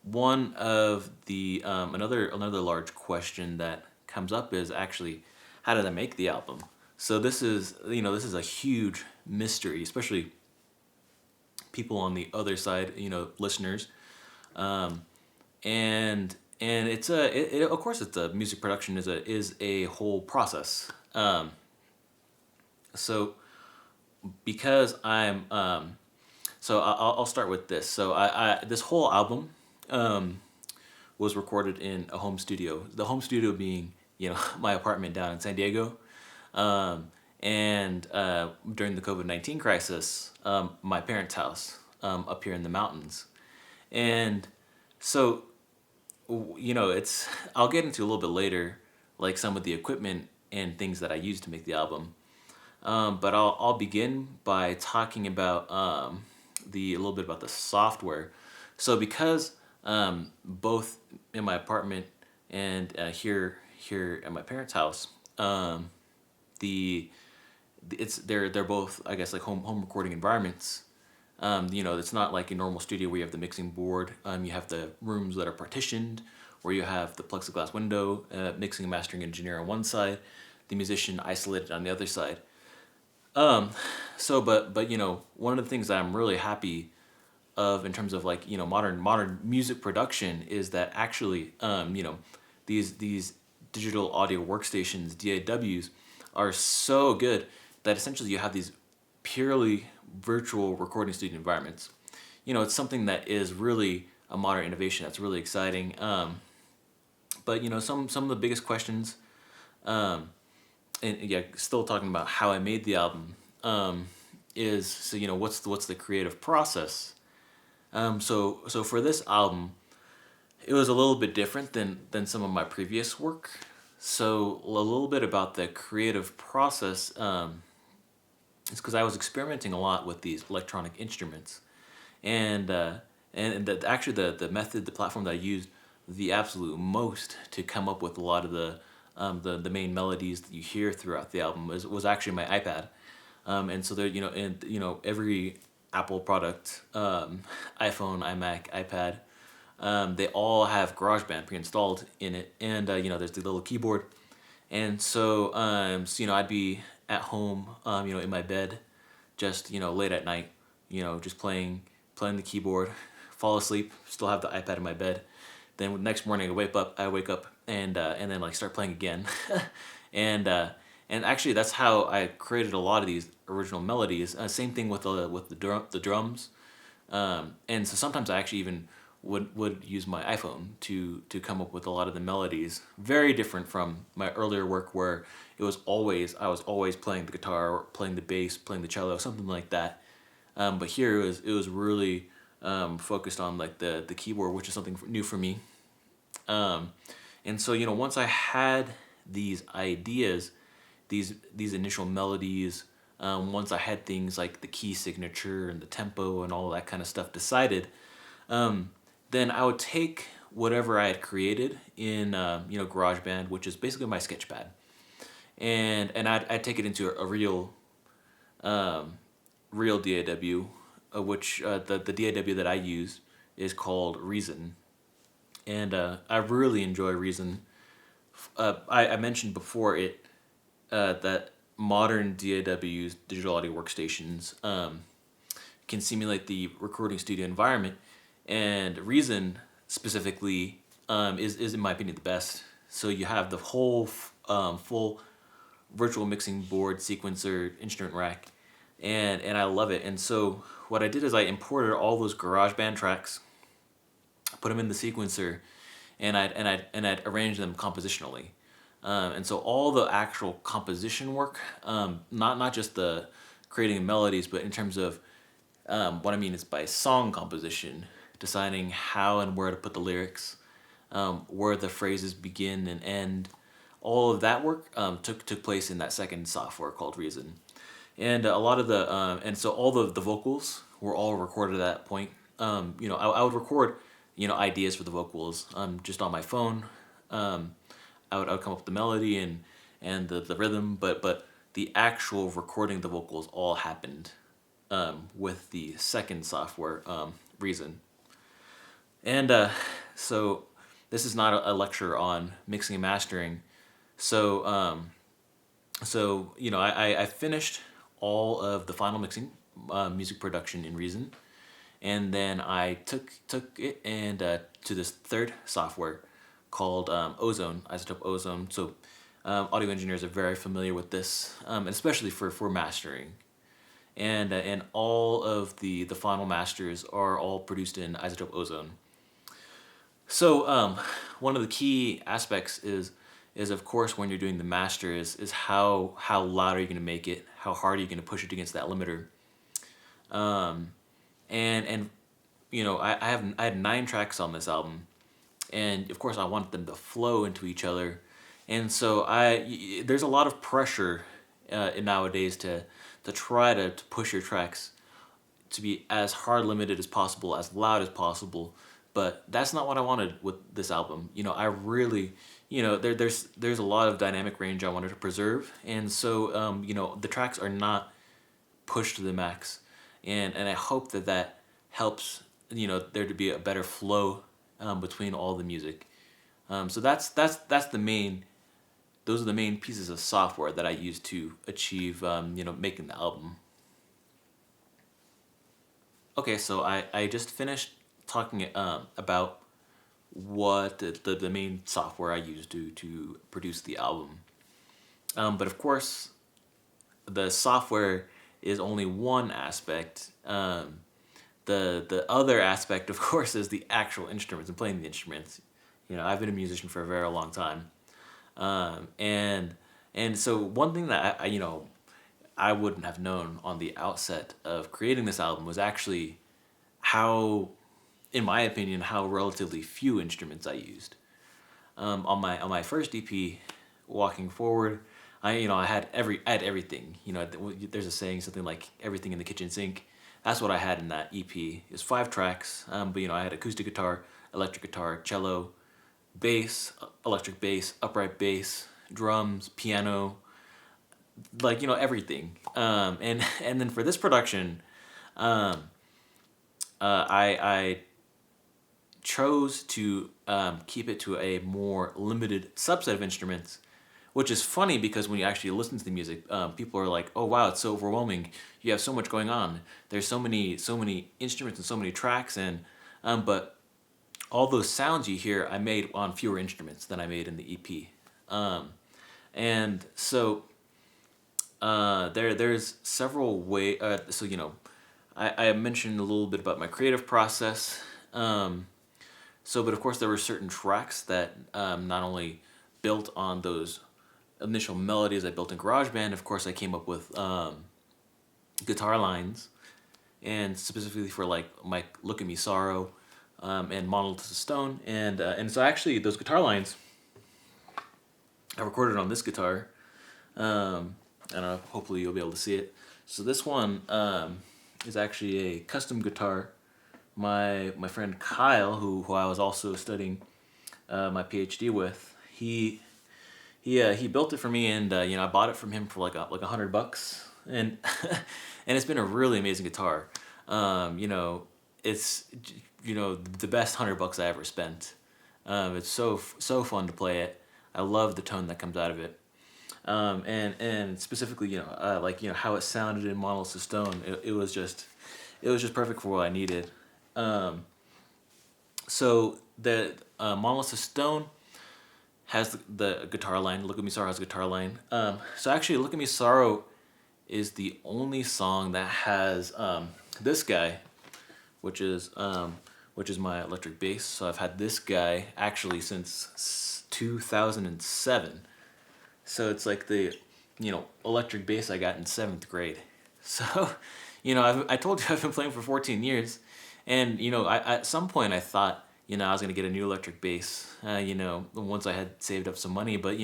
one of the another large question that comes up is actually how did I make the album? So this is a huge mystery, especially people on the other side, listeners. Um, and it's of course it's a music production is a whole process. So because I'll start with this. So I this whole album um, was recorded in a home studio. The home studio being my apartment down in San Diego. Um, and during the COVID-19 crisis, my parents' house up here in the mountains. And so it's I'll get into a little bit later, like some of the equipment and things that I used to make the album. But I'll begin by talking about the a little bit about the software. So because both in my apartment and here at my parents' house, the they're both, I guess, like home recording environments. It's not like a normal studio where you have the mixing board. You have the rooms that are partitioned, where you have the plexiglass window, mixing and mastering engineer on one side, the musician isolated on the other side. Um, but one of the things that I'm really happy of in terms of like modern music production is that actually these digital audio workstations DAWs are so good that essentially you have these purely virtual recording studio environments. It's something that is really a modern innovation that's really exciting. But some of the biggest questions, um, and yeah, still talking about how I made the album, is so what's the creative process. So for this album, it was a little bit different than some of my previous work. So a little bit about the creative process is because I was experimenting a lot with these electronic instruments, and actually the platform that I used the absolute most to come up with a lot of the main melodies that you hear throughout the album was actually my iPad. And so there, every Apple product, iPhone, iMac, iPad, they all have GarageBand pre-installed in it, and there's the little keyboard, and I'd be at home, in my bed, just late at night, just playing the keyboard, fall asleep, still have the iPad in my bed. Then the next morning I wake up and then like start playing again, and and actually that's how I created a lot of these original melodies. Same thing with the drums. And so sometimes I actually even would use my iPhone to come up with a lot of the melodies. Very different from my earlier work where I was always playing the guitar, playing the bass, playing the cello, something like that. But here it was really focused on like the keyboard, which is something new for me. Um, and so once I had these ideas, these initial melodies, once I had things like the key signature and the tempo and all that kind of stuff decided, um, then I would take whatever I had created in GarageBand, which is basically my sketchpad, and I'd take it into a um, real DAW, which the DAW that I use is called Reason, and I really enjoy Reason. I mentioned before that modern DAWs, digital audio workstations, can simulate the recording studio environment, and Reason specifically is in my opinion the best. So you have the whole full virtual mixing board, sequencer, instrument rack, and I love it. And so what I did is I imported all those GarageBand tracks, put them in the sequencer, and I'd arrange them compositionally. And so all the actual composition work, not just the creating melodies, but in terms of what I mean is by song composition, deciding how and where to put the lyrics, where the phrases begin and end. All of that work took place in that second software called Reason, and a lot of and so all the vocals were all recorded at that point. I would record ideas for the vocals just on my phone. I would come up with the melody and the rhythm, but the actual recording of the vocals all happened with the second software, Reason. And so this is not a lecture on mixing and mastering. So I finished all of the final mixing, music production in Reason, and then I took it and to this third software called Ozone, Isotope Ozone. So audio engineers are very familiar with this, and especially for mastering. And all of the final masters are all produced in Isotope Ozone. So one of the key aspects is of course when you're doing the master is how loud are you going to make it, how hard are you going to push it against that limiter, and I had 9 tracks on this album, and of course I want them to flow into each other, and so there's a lot of pressure nowadays to try to push your tracks to be as hard limited as possible, as loud as possible. But that's not what I wanted with this album. I really, there's a lot of dynamic range I wanted to preserve, and so the tracks are not pushed to the max, and I hope that helps there to be a better flow between all the music. So that's the main. Those are the main pieces of software that I use to achieve making the album. Okay, so I just finished talking about what the main software I use to produce the album. But of course, the software is only one aspect. The other aspect, of course, is the actual instruments and playing the instruments. I've been a musician for a very long time, and so one thing that I wouldn't have known on the outset of creating this album was actually how, in my opinion, how relatively few instruments I used. On my first EP, Walking Forward, I had everything. There's a saying something like everything in the kitchen sink. That's what I had in that EP. It's 5 tracks, but I had acoustic guitar, electric guitar, cello, bass, electric bass, upright bass, drums, piano, everything. And then for this production, I chose to keep it to a more limited subset of instruments, which is funny because when you actually listen to the music, people are like, "Oh wow, it's so overwhelming! You have so much going on. There's so many instruments and so many tracks." And but all those sounds you hear, I made on fewer instruments than I made in the EP. And so there's several ways. I mentioned a little bit about my creative process. But of course there were certain tracks that not only built on those initial melodies I built in GarageBand. Of course, I came up with guitar lines, and specifically for my "Look at Me Sorrow" and "Monoliths of Stone," and so actually those guitar lines I recorded on this guitar. I don't know. Hopefully you'll be able to see it. So this one is actually a custom guitar. My friend Kyle, who I was also studying my PhD with, he built it for me, and I bought it from him for like $100, and and it's been a really amazing guitar. It's the best $100 I ever spent. It's so fun to play it. I love the tone that comes out of it. And specifically, how it sounded in Monoliths of Stone. It was just perfect for what I needed. So the Monoliths of Stone has the guitar line. Look at Me Sorrow has a guitar line. So actually, Look at Me Sorrow is the only song that has this guy, which is my electric bass. So I've had this guy actually since 2007. So it's like the electric bass I got in 7th grade. So I told you I've been playing for 14 years, and at some point I thought I was gonna get a new electric bass. Once I had saved up some money, but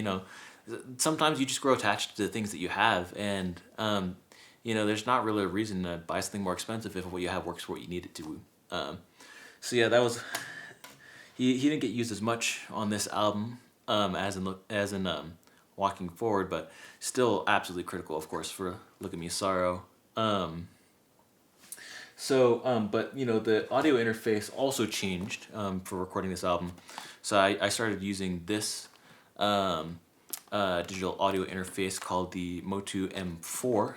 sometimes you just grow attached to the things that you have, and there's not really a reason to buy something more expensive if what you have works for what you need it to. So yeah, that was he didn't get used as much on this album as in Walking Forward, but still absolutely critical, of course, for Look at Me Sorrow. But the audio interface also changed for recording this album. So I started using this digital audio interface called the Motu M4.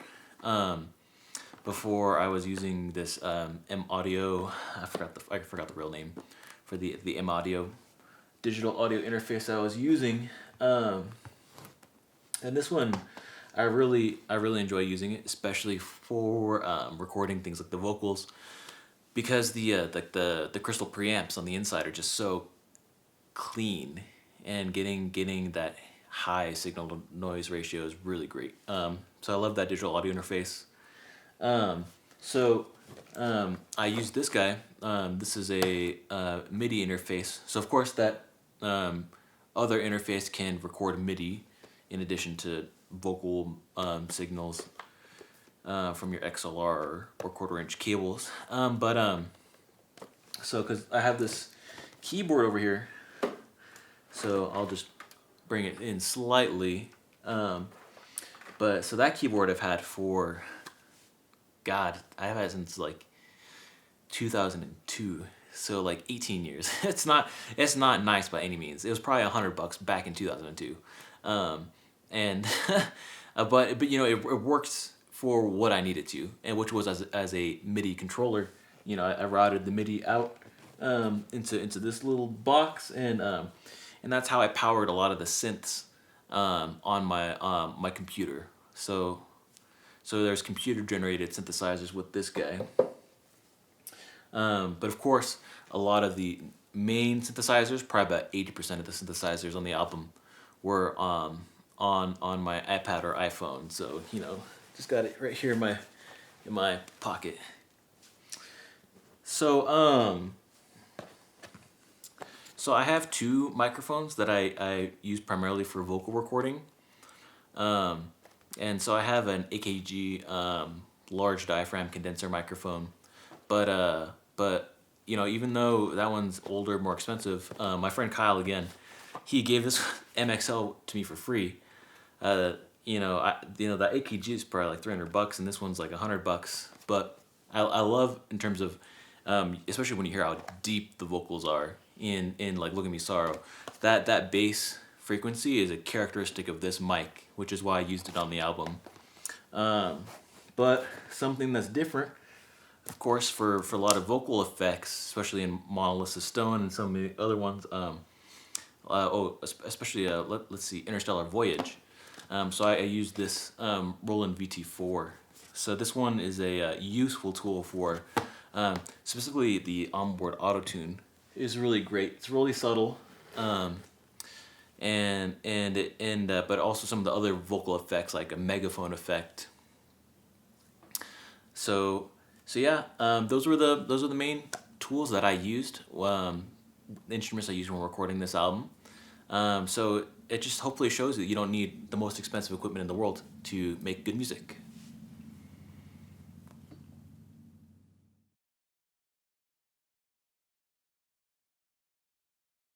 Before I was using this M Audio, I forgot the real name for the M Audio digital audio interface I was using, and this one I really enjoy using it, especially for recording things like the vocals, because the crystal preamps on the inside are just so clean, and getting that high signal to noise ratio is really great. So I love that digital audio interface. I use this guy. This is a MIDI interface. So of course that other interface can record MIDI in addition to vocal signals from your XLR or quarter-inch cables. Because I have this keyboard over here, so I'll just bring it in slightly. So that keyboard I've had for, God, I've had it since like 2002. So like 18 years. It's not nice by any means. It was probably $100 back in 2002. But it works for what I needed to, and which was as a MIDI controller. I routed the MIDI out into this little box, and that's how I powered a lot of the synths on my computer. So there's computer generated synthesizers with this guy. But of course, a lot of the main synthesizers, probably about 80% of the synthesizers on the album, were on my iPad or iPhone. So just got it right here in my pocket. So I have two microphones that I use primarily for vocal recording. And so I have an AKG large diaphragm condenser microphone, but even though that one's older, more expensive, my friend Kyle, again, he gave this MXL to me for free. That AKG is probably like $300, and this one's like $100. But I love, in terms of, especially when you hear how deep the vocals are in like "Look at Me Sorrow," that bass frequency is a characteristic of this mic, which is why I used it on the album. But something that's different, of course, for a lot of vocal effects, especially in Monolith of Stone and some of the other ones, especially let's see, Interstellar Voyage. So I use this Roland VT4. So this one is a useful tool for specifically the onboard auto-tune. It's really great. It's really subtle, but also some of the other vocal effects, like a megaphone effect. So yeah, those were the main tools that I used, the instruments I used when recording this album. So it just hopefully shows that you don't need the most expensive equipment in the world to make good music.